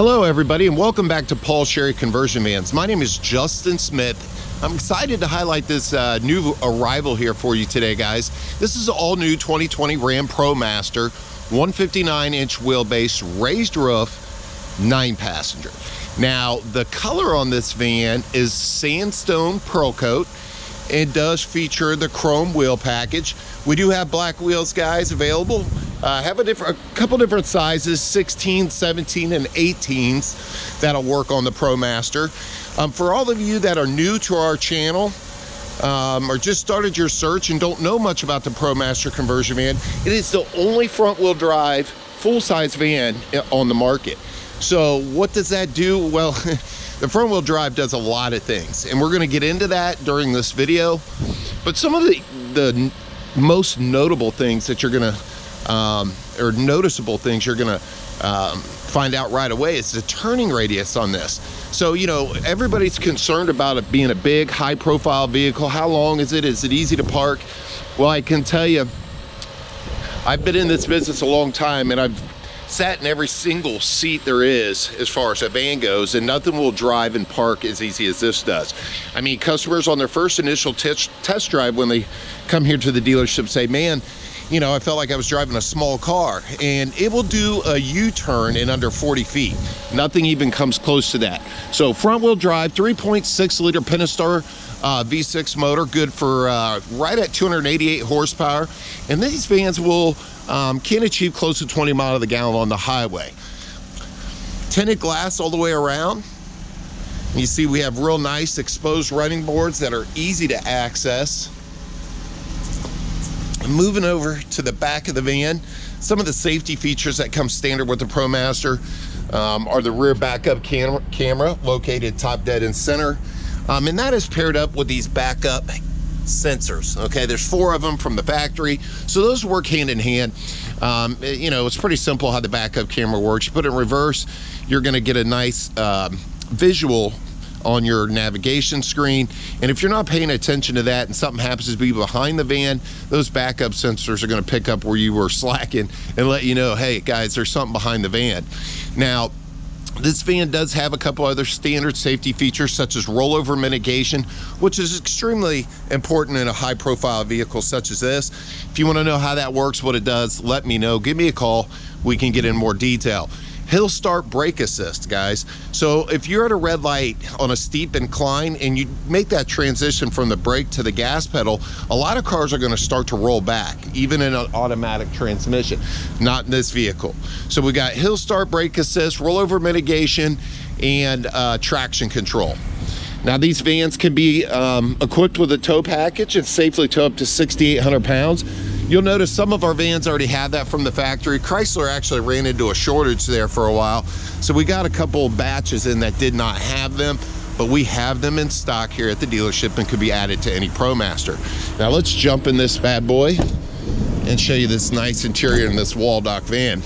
Hello everybody, and welcome back to Paul Sherry Conversion Vans. My name is Justin Smith. I'm excited to highlight this new arrival here for you today, guys. This is an all-new 2020 Ram ProMaster, 159-inch wheelbase, raised roof, 9-passenger. Now, the color on this van is sandstone pearl coat. It does feature the chrome wheel package. We do have black wheels, guys, available. Have a couple different sizes, 16, 17, and 18s that'll work on the ProMaster. For all of you that are new to our channel or just started your search and don't know much about the ProMaster conversion van, it is the only front-wheel drive full-size van on the market. So what does that do? Well, the front-wheel drive does a lot of things, and we're going to get into that during this video. But some of the most notable things that you're going to or noticeable things you're gonna find out right away is the turning radius on this. So, you know, everybody's concerned about it being a big, high-profile vehicle. How long is it? Is it easy to park? Well, I can tell you, I've been in this business a long time, and I've sat in every single seat there is as far as a van goes, and nothing will drive and park as easy as this does. I mean, customers on their first initial test drive when they come here to the dealership say, man, you know, I felt like I was driving a small car, and it will do a U-turn in under 40 feet. Nothing even comes close to that. So front-wheel drive, 3.6 liter Pentastar V6 motor, good for right at 288 horsepower. And these vans will can achieve close to 20 miles to the gallon on the highway. Tinted glass all the way around. You see we have real nice exposed running boards that are easy to access. Moving over to the back of the van, some of the safety features that come standard with the ProMaster are the rear backup camera located top dead in center, and that is paired up with these backup sensors. Okay, there's 4 of them from the factory, so those work hand in hand. You know, it's pretty simple how the backup camera works. You put it in reverse, you're going to get a nice visual on your navigation screen, and if you're not paying attention to that and something happens to be behind the van, those backup sensors are going to pick up where you were slacking and let you know, hey guys, there's something behind the van. Now, this van does have a couple other standard safety features such as rollover mitigation, which is extremely important in a high profile vehicle such as this. If you want to know how that works, what it does, let me know. Give me a call. We can get in more detail. Hill start brake assist, guys. So if you're at a red light on a steep incline and you make that transition from the brake to the gas pedal, a lot of cars are going to start to roll back, even in an automatic transmission. Not in this vehicle. So we got hill start brake assist, rollover mitigation, and traction control. Now these vans can be equipped with a tow package and safely tow up to 6,800 pounds. You'll notice some of our vans already have that from the factory. Chrysler actually ran into a shortage there for a while, so we got a couple of batches in that did not have them, but we have them in stock here at the dealership and could be added to any ProMaster. Now let's jump in this bad boy and show you this nice interior in this Waldoch van.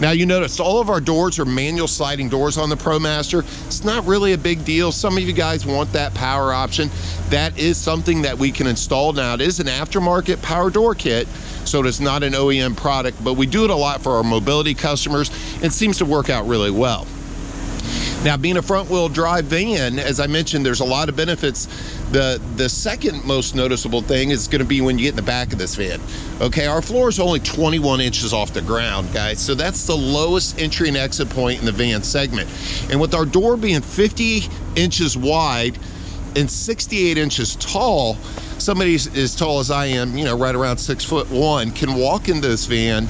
Now you notice all of our doors are manual sliding doors on the ProMaster. It's not really a big deal. Some of you guys want that power option. That is something that we can install. Now it is an aftermarket power door kit, so it is not an OEM product, but we do it a lot for our mobility customers. It seems to work out really well. Now, being a front-wheel drive van, as I mentioned, there's a lot of benefits. The second most noticeable thing is going to be when you get in the back of this van. Okay, our floor is only 21 inches off the ground, guys, so that's the lowest entry and exit point in the van segment. And with our door being 50 inches wide and 68 inches tall, somebody as tall as I am, you know, right around 6'1", can walk in this van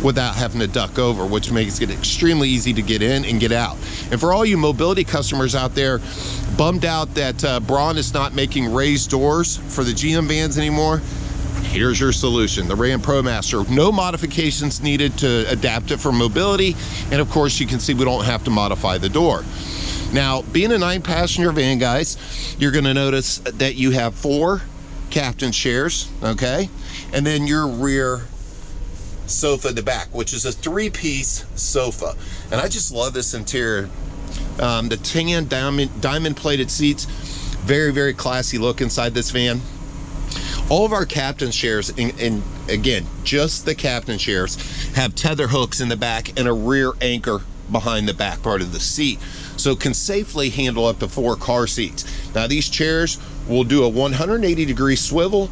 without having to duck over, which makes it extremely easy to get in and get out. And for all you mobility customers out there bummed out that Braun is not making raised doors for the GM vans anymore, here's your solution, the Ram ProMaster. No modifications needed to adapt it for mobility, and of course you can see we don't have to modify the door. Now, being a 9-passenger van, guys, you're going to notice that you have 4 captain chairs, okay, and then your rear sofa in the back, which is a 3-piece sofa. And I just love this interior. The tan diamond-plated seats, very, very classy look inside this van. All of our captain chairs, and again, just the captain chairs, have tether hooks in the back and a rear anchor behind the back part of the seat, so it can safely handle up to 4 car seats. Now these chairs will do a 180-degree swivel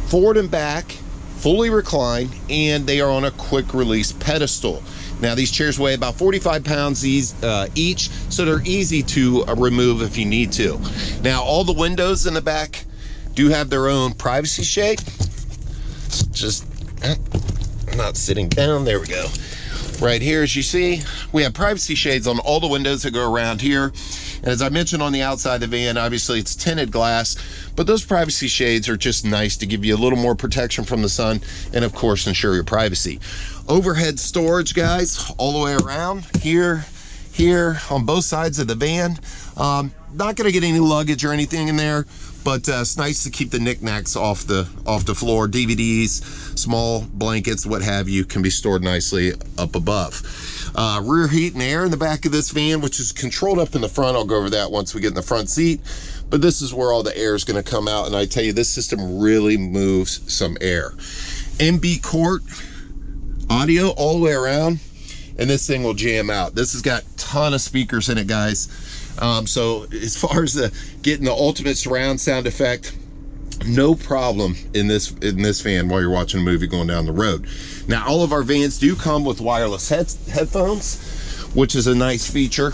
forward and back, fully reclined, and they are on a quick release pedestal. Now these chairs weigh about 45 pounds each, so they're easy to remove if you need to. Now all the windows in the back do have their own privacy shade. Just not sitting down, there we go. Right here, as you see, we have privacy shades on all the windows that go around here. And as I mentioned on the outside of the van, obviously it's tinted glass, but those privacy shades are just nice to give you a little more protection from the sun and of course ensure your privacy. Overhead storage, guys, all the way around here on both sides of the van. Not gonna get any luggage or anything in there, but it's nice to keep the knickknacks off the floor. DVDs, small blankets, what have you, can be stored nicely up above. Rear heat and air in the back of this van, which is controlled up in the front. I'll go over that once we get in the front seat, but this is where all the air is going to come out, and I tell you, this system really moves some air. MB Quart audio all the way around, and this thing will jam out. This has got a ton of speakers in it, guys. So as far as getting the ultimate surround sound effect, no problem in this van while you're watching a movie going down the road. Now all of our vans do come with wireless headphones, which is a nice feature.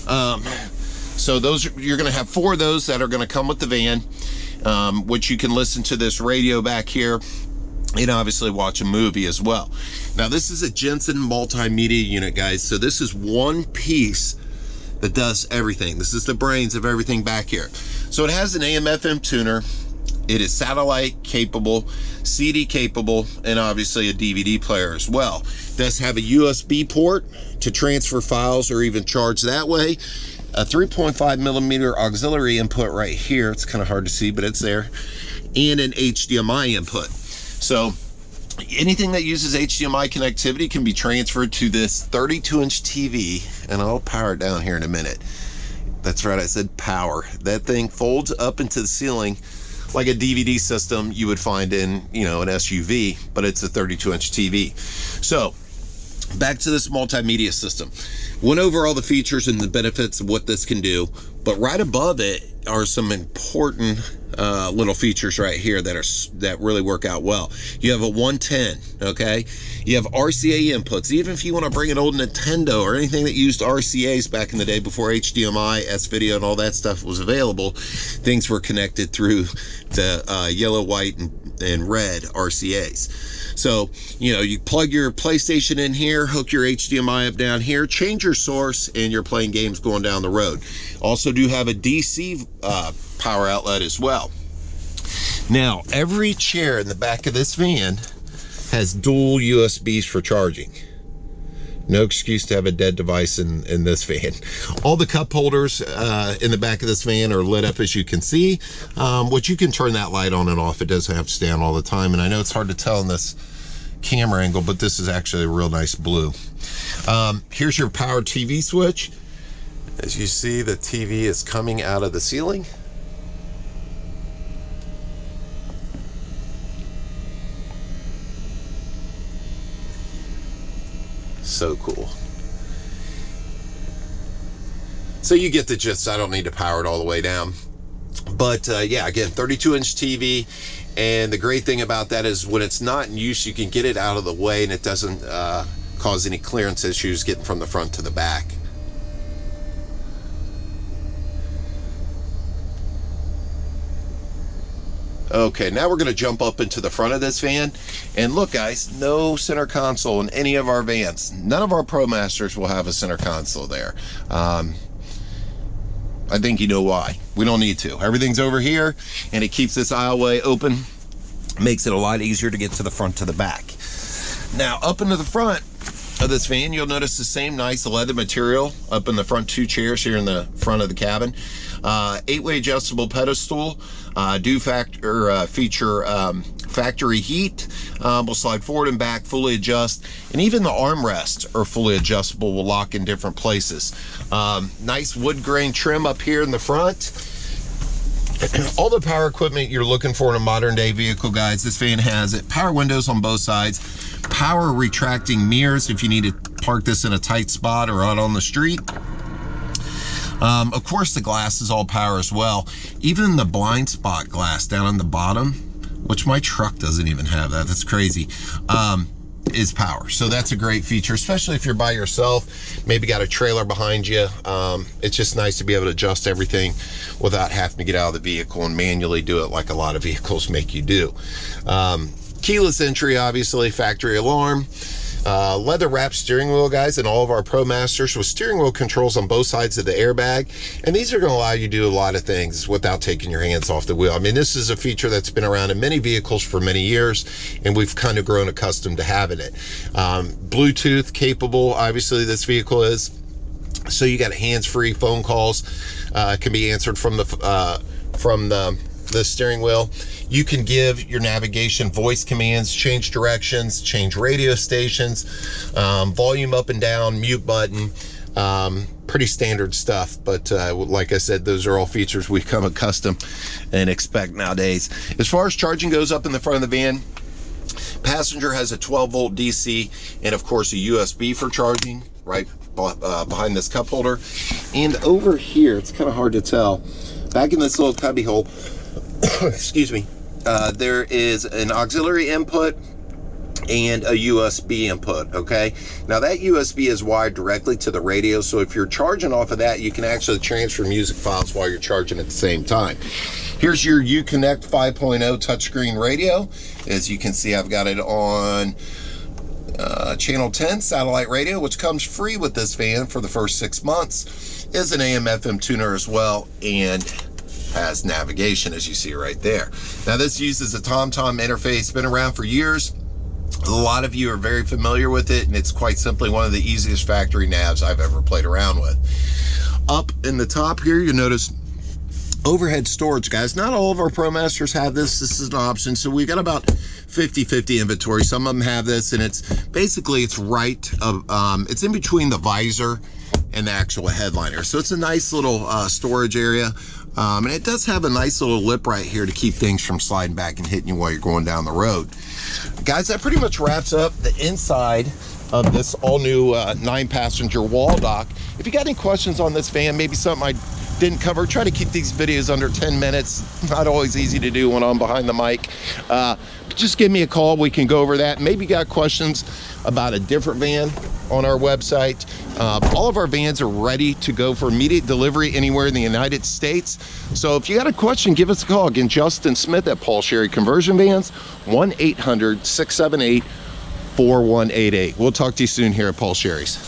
So those, you're going to have 4 of those that are going to come with the van, which you can listen to this radio back here and obviously watch a movie as well. Now this is a Jensen multimedia unit, guys, so this is one piece that does everything. This is the brains of everything back here. So it has an AM/FM tuner. It is satellite capable, CD capable, and obviously a DVD player as well. It does have a USB port to transfer files or even charge that way. A 3.5 millimeter auxiliary input right here. It's kind of hard to see, but it's there. And an HDMI input. So anything that uses HDMI connectivity can be transferred to this 32-inch TV, and I'll power it down here in a minute. That's right, I said power. That thing folds up into the ceiling like a DVD system you would find in, you know, an SUV, but it's a 32-inch TV. So back to this multimedia system. Went over all the features and the benefits of what this can do, but right above it are some important little features right here that really work out well. You have a 110, okay? You have RCA inputs. Even if you want to bring an old Nintendo or anything that used RCAs back in the day before HDMI, S-Video, and all that stuff was available, things were connected through the yellow, white, and red RCAs. So, you know, you plug your PlayStation in here, hook your HDMI up down here, change your source, and you're playing games going down the road. Also do have a DC power outlet as well. Now, every chair in the back of this van has dual USBs for charging. No excuse to have a dead device in this van. All the cup holders in the back of this van are lit up, as you can see, which you can turn that light on and off. It doesn't have to stay on all the time. And I know it's hard to tell in this camera angle, but this is actually a real nice blue. Here's your power TV switch. As you see, the TV is coming out of the ceiling. So cool. So you get the gist. I don't need to power it all the way down. But yeah, again, 32-inch TV. And the great thing about that is when it's not in use, you can get it out of the way and it doesn't cause any clearance issues getting from the front to the back. Okay, now we're going to jump up into the front of this van, and look, guys, no center console in any of our vans. None of our ProMasters will have a center console there. I think you know why. We don't need to. Everything's over here, and it keeps this aisleway open, makes it a lot easier to get to the front to the back. Now, up into the front of this van, you'll notice the same nice leather material up in the front 2 chairs here in the front of the cabin. 8-way adjustable pedestal, feature factory heat, will slide forward and back, fully adjust, and even the armrests are fully adjustable, will lock in different places. Nice wood grain trim up here in the front. All the power equipment you're looking for in a modern day vehicle, guys, this van has it. Power windows on both sides, power retracting mirrors if you need to park this in a tight spot or out on the street. Of course, the glass is all power as well. Even the blind spot glass down on the bottom, which my truck doesn't even have that, that's crazy, is power. So that's a great feature, especially if you're by yourself, maybe got a trailer behind you. It's just nice to be able to adjust everything without having to get out of the vehicle and manually do it like a lot of vehicles make you do. Keyless entry, obviously, factory alarm. Leather wrapped steering wheel, guys, and all of our ProMasters with steering wheel controls on both sides of the airbag. And these are going to allow you to do a lot of things without taking your hands off the wheel. I mean, this is a feature that's been around in many vehicles for many years, and we've kind of grown accustomed to having it. Bluetooth capable, obviously, this vehicle is. So you got hands-free phone calls, can be answered from the steering wheel. You can give your navigation voice commands, change directions, change radio stations, volume up and down, mute button, pretty standard stuff. But like I said, those are all features we've come accustomed and expect nowadays. As far as charging goes up in the front of the van, passenger has a 12-volt DC and of course a USB for charging right behind this cup holder. And over here, it's kind of hard to tell, back in this little cubby hole, excuse me, there is an auxiliary input and a USB input. Okay, now that USB is wired directly to the radio, so if you're charging off of that, you can actually transfer music files while you're charging at the same time. Here's your Uconnect 5.0 touchscreen radio. As you can see, I've got it on channel 10 satellite radio, which comes free with this van for the first 6 months. Is an AM/FM tuner as well, and has navigation, as you see right there. Now this uses a TomTom interface, been around for years. A lot of you are very familiar with it, and it's quite simply one of the easiest factory navs I've ever played around with. Up in the top here, you notice overhead storage, guys. Not all of our ProMasters have this. This is an option. So we've got about 50-50 inventory. Some of them have this, and it's basically, it's right, it's in between the visor and the actual headliner. So it's a nice little storage area. And it does have a nice little lip right here to keep things from sliding back and hitting you while you're going down the road. Guys, that pretty much wraps up the inside of this all-new 9-passenger Waldoch. If you got any questions on this van, maybe something I didn't cover, try to keep these videos under 10 minutes. Not always easy to do when I'm behind the mic. Just give me a call. We can go over that. Maybe you got questions about a different van on our website. All of our vans are ready to go for immediate delivery anywhere in the United States. So if you got a question, give us a call. Again, Justin Smith at Paul Sherry Conversion Vans, 1-800-678-4188. We'll talk to you soon here at Paul Sherry's.